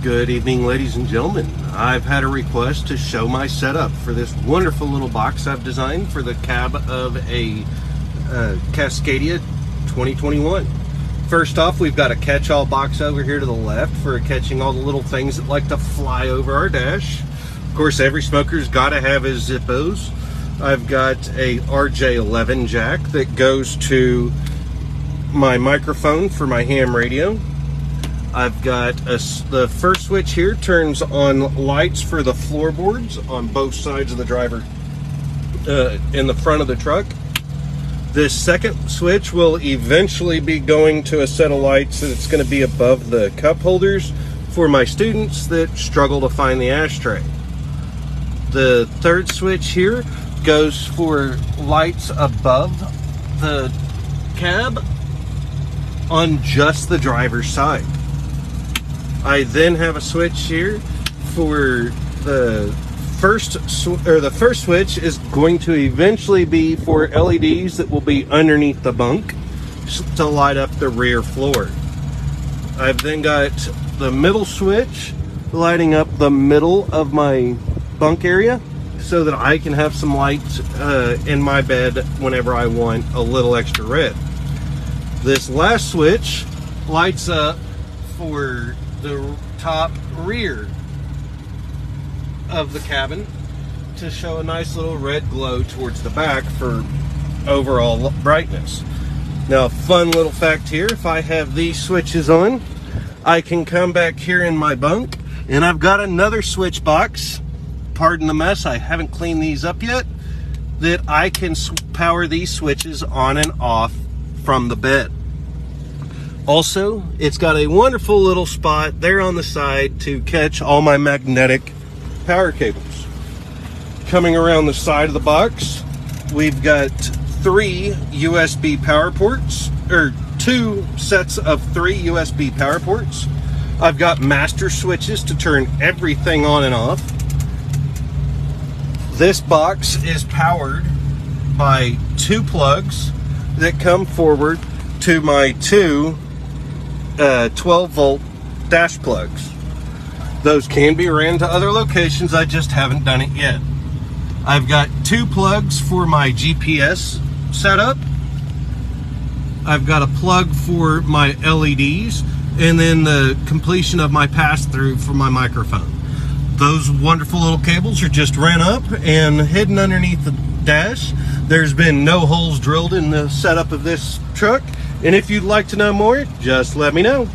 Good evening, ladies and gentlemen. I've had a request to show my setup for this wonderful little box I've designed for the cab of a Cascadia 2021. First off, we've got a catch-all box over here to the left for catching all the little things that like to fly over our dash. Of course, every smoker's got to have his Zippos. I've got a RJ11 jack that goes to my microphone for my ham radio. I've got the first switch here turns on lights for the floorboards on both sides of the driver in the front of the truck. This second switch will eventually be going to a set of lights that's going to be above the cup holders for my students that struggle to find the ashtray. The third switch here goes for lights above the cab on just the driver's side. I then have a switch here for the first switch is going to eventually be for LEDs that will be underneath the bunk to light up the rear floor. I've then got the middle switch lighting up the middle of my bunk area so that I can have some lights in my bed whenever I want a little extra red. This last switch lights up for the top rear of the cabin to show a nice little red glow towards the back for overall brightness. Now, fun little fact here, if I have these switches on, I can come back here in my bunk and I've got another switch box, pardon the mess, I haven't cleaned these up yet, that I can power these switches on and off from the bed. Also, it's got a wonderful little spot there on the side to catch all my magnetic power cables. Coming around the side of the box, we've got 3 USB power ports, or 2 sets of 3 USB power ports. I've got master switches to turn everything on and off. This box is powered by 2 plugs that come forward to my 2 12-volt dash plugs. Those can be ran to other locations, I just haven't done it yet. I've got 2 plugs for my GPS setup. I've got a plug for my LEDs, and then the completion of my pass-through for my microphone. Those wonderful little cables are just ran up and hidden underneath the dash. There's been no holes drilled in the setup of this truck. And if you'd like to know more, just let me know.